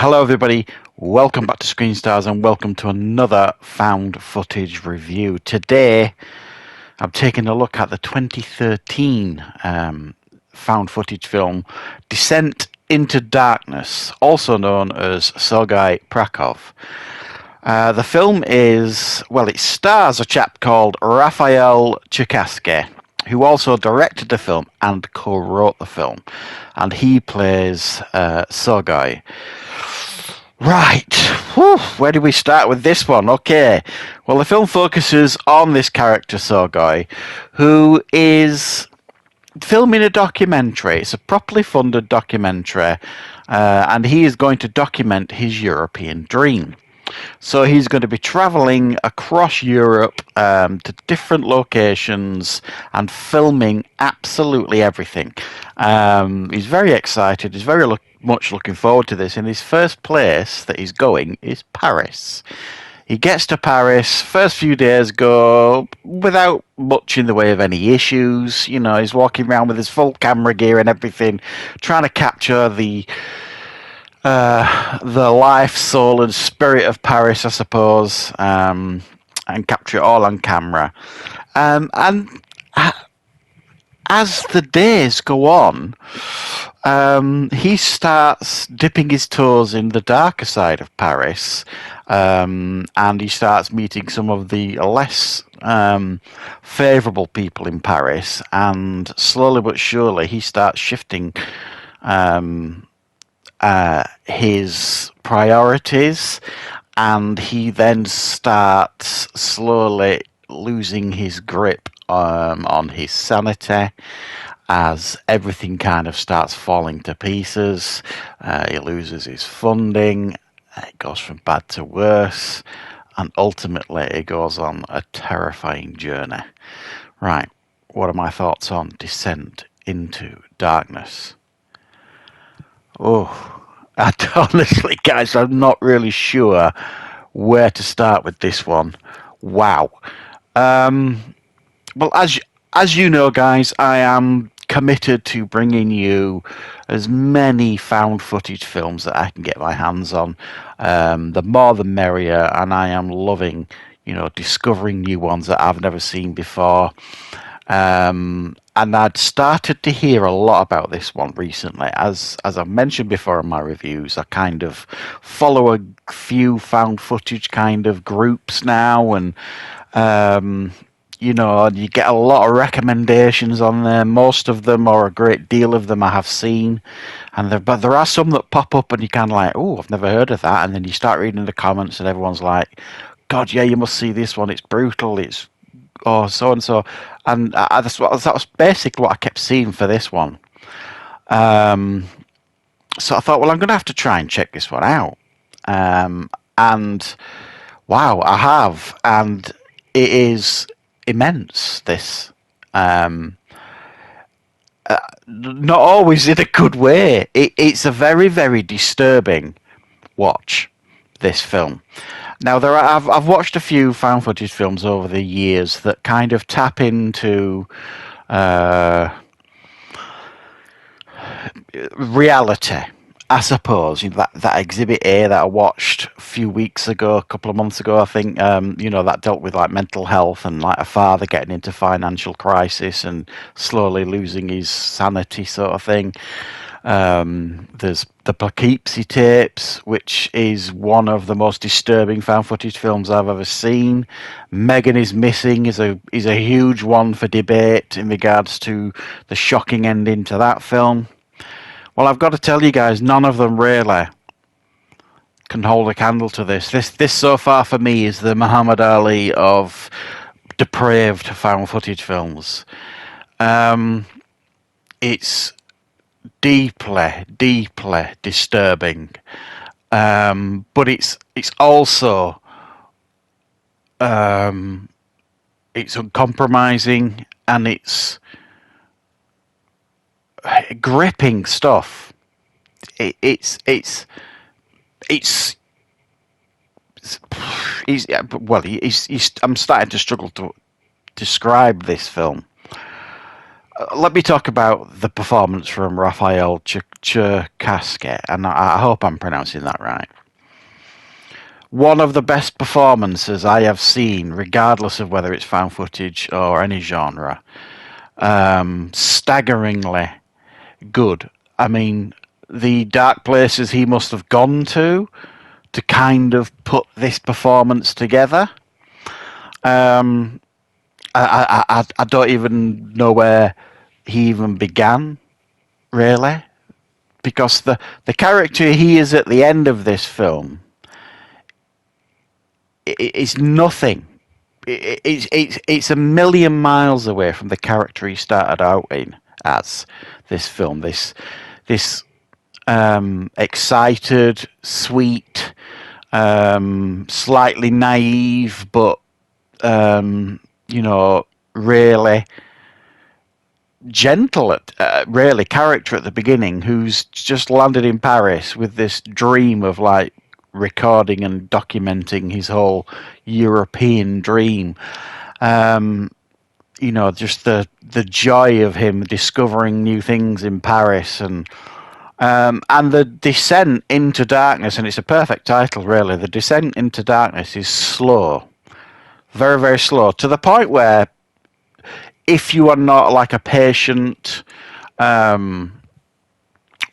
Hello everybody, welcome back to Screenstars and welcome to another found footage review. Today I'm taking a look at the 2013 found footage film Descent into Darkness, also known as Sergei Prakov. The film it stars a chap called Raphael who also directed the film and co-wrote the film, and he plays Sergei. Right, whew, where do we start with this one? Okay, well, the film focuses on this character, Sergei, who is filming a documentary. It's a properly funded documentary, and he is going to document his European dream. So he's going to be traveling across Europe to different locations and filming absolutely everything. He's very excited. He's very much looking forward to this. And his first place that he's going is Paris. He gets to Paris. First few days go without much in the way of any issues. You know, he's walking around with his full camera gear and everything, trying to capture the life, soul, and spirit of Paris, I suppose, and capture it all on camera. And as the days go on, he starts dipping his toes in the darker side of Paris, and he starts meeting some of the less favourable people in Paris, and slowly but surely he starts shifting his priorities, and he then starts slowly losing his grip on his sanity as everything kind of starts falling to pieces. He loses his funding, it goes from bad to worse, and ultimately it goes on a terrifying journey. Right, what are my thoughts on Descent into Darkness? Oh, honestly, guys, I'm not really sure where to start with this one. Wow. Well, as you know, guys, I am committed to bringing you as many found footage films that I can get my hands on. The more the merrier, and I am loving, discovering new ones that I've never seen before. And I'd started to hear a lot about this one recently. As I've mentioned before in my reviews, I kind of follow a few found footage kind of groups now, and you get a lot of recommendations on there. Most of them, or a great deal of them, I have seen, but there are some that pop up and you kind of like, oh, I've never heard of that, and then you start reading the comments and everyone's like, God, yeah, you must see this one. It's brutal. It's so and so, and that was basically what I kept seeing for this one. So I thought, well, I'm going to have to try and check this one out. And wow, I have, and it is immense. This, not always in a good way. It's a very, very disturbing watch, this film. Now, I've watched a few found footage films over the years that kind of tap into reality, I suppose. That Exhibit A that I watched a few weeks ago, a couple of months ago, I think, that dealt with like mental health and like a father getting into financial crisis and slowly losing his sanity, sort of thing. There's the Poughkeepsie tapes, which is one of the most disturbing found footage films I've ever seen. Megan is Missing is a huge one for debate in regards to the shocking ending to that film. Well, I've got to tell you guys, none of them really can hold a candle to this. This so far for me is the Muhammad Ali of depraved found footage films. It's deeply, deeply disturbing, but it's also it's uncompromising, and it's gripping stuff. I'm starting to struggle to describe this film. let me talk about the performance from Raphael Cherkassky, and I hope I'm pronouncing that right. One of the best performances I have seen, regardless of whether it's found footage or any genre. Staggeringly good. I mean, the dark places he must have gone to kind of put this performance together. Um, I don't even know where he even began, really, because the character he is at the end of this film is nothing. It's a million miles away from the character he started out in as this film. This excited, sweet, slightly naive, but you know, really gentle, really character at the beginning, who's just landed in Paris with this dream of like recording and documenting his whole European dream. You know, just the joy of him discovering new things in Paris, and the descent into darkness, and it's a perfect title, really. The descent into darkness is slow, very, very slow, to the point where if you are not like a patient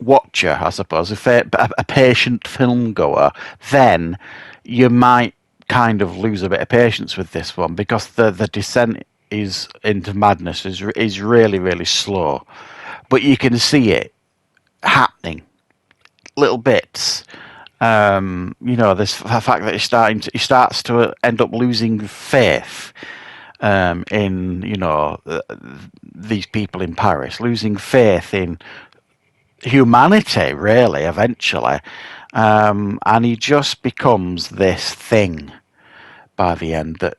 watcher, I suppose, a patient film goer, then you might kind of lose a bit of patience with this one, because the descent is into madness is really, really slow, but you can see it happening, little bits. You know, this the fact that he starts to end up losing faith in, you know, these people in Paris, losing faith in humanity, really, eventually, and he just becomes this thing by the end that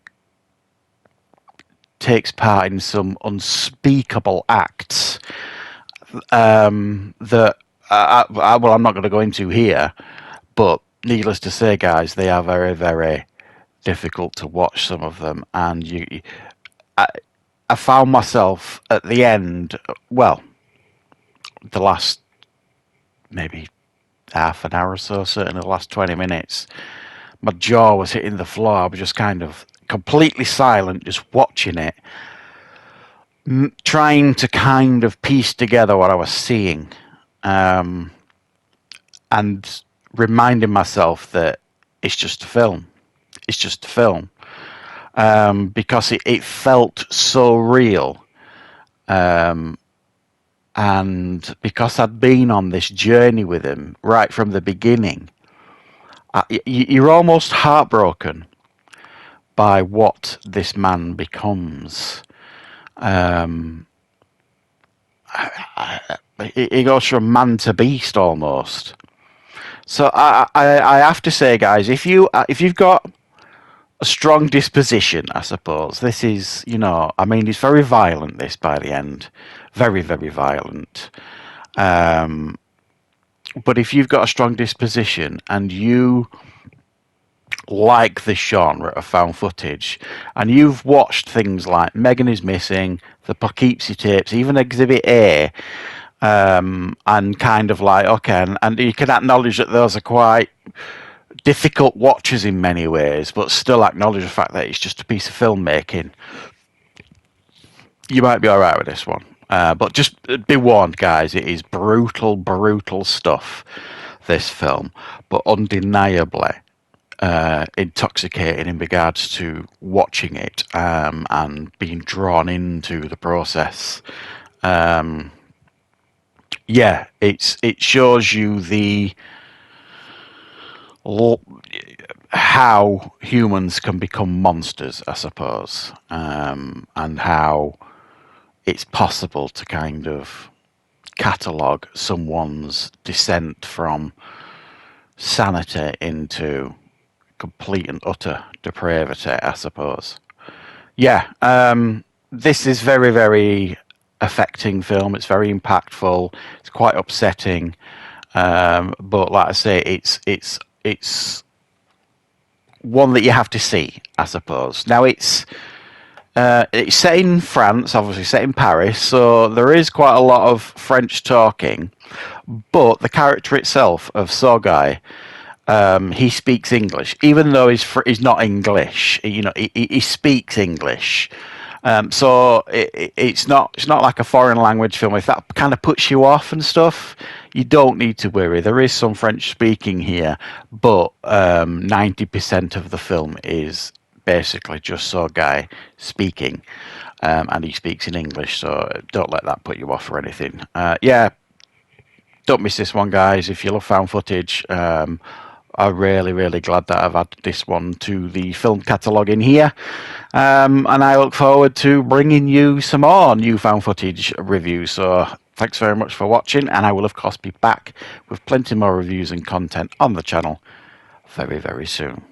takes part in some unspeakable acts that well, I'm not going to go into here, but needless to say, guys, they are very, very difficult to watch, some of them, and I found myself at the end, well, the last maybe half an hour or so, certainly the last 20 minutes, my jaw was hitting the floor. I was just kind of completely silent, just watching it, trying to kind of piece together what I was seeing, and reminding myself that it's just a film. It's just a film. Because it felt so real. And because I'd been on this journey with him right from the beginning, you're almost heartbroken by what this man becomes. He goes from man to beast almost. So I have to say, guys, if you've got a strong disposition, I suppose this is, you know, I mean, it's very violent. This by the end, very, very violent. But if you've got a strong disposition and you like the genre of found footage, and you've watched things like Megan is Missing, the Poughkeepsie tapes, even Exhibit A, and kind of like, okay, and you can acknowledge that those are quite difficult watches in many ways, but still acknowledge the fact that it's just a piece of filmmaking, you might be all right with this one. But just be warned, guys, it is brutal, brutal stuff, this film, but undeniably intoxicating in regards to watching it, and being drawn into the process. Yeah, it shows you how humans can become monsters, I suppose, and how it's possible to kind of catalogue someone's descent from sanity into complete and utter depravity, I suppose. Yeah, this is very, very affecting film. It's very impactful. It's quite upsetting, but like I say, it's one that you have to see, I suppose. Now, it's It's set in France, obviously set in Paris, so there is quite a lot of French talking. But the character itself of Sogai, he speaks English, even though he's not English. He speaks English. It's not like a foreign language film. If that kind of puts you off and stuff, you don't need to worry. There is some French speaking here, but 90% of the film is basically just so guy speaking, and he speaks in English. So don't let that put you off or anything. Yeah, don't miss this one, guys. If you love found footage, I'm really, really glad that I've added this one to the film catalogue in here. And I look forward to bringing you some more new found footage reviews. So thanks very much for watching, and I will, of course, be back with plenty more reviews and content on the channel very, very soon.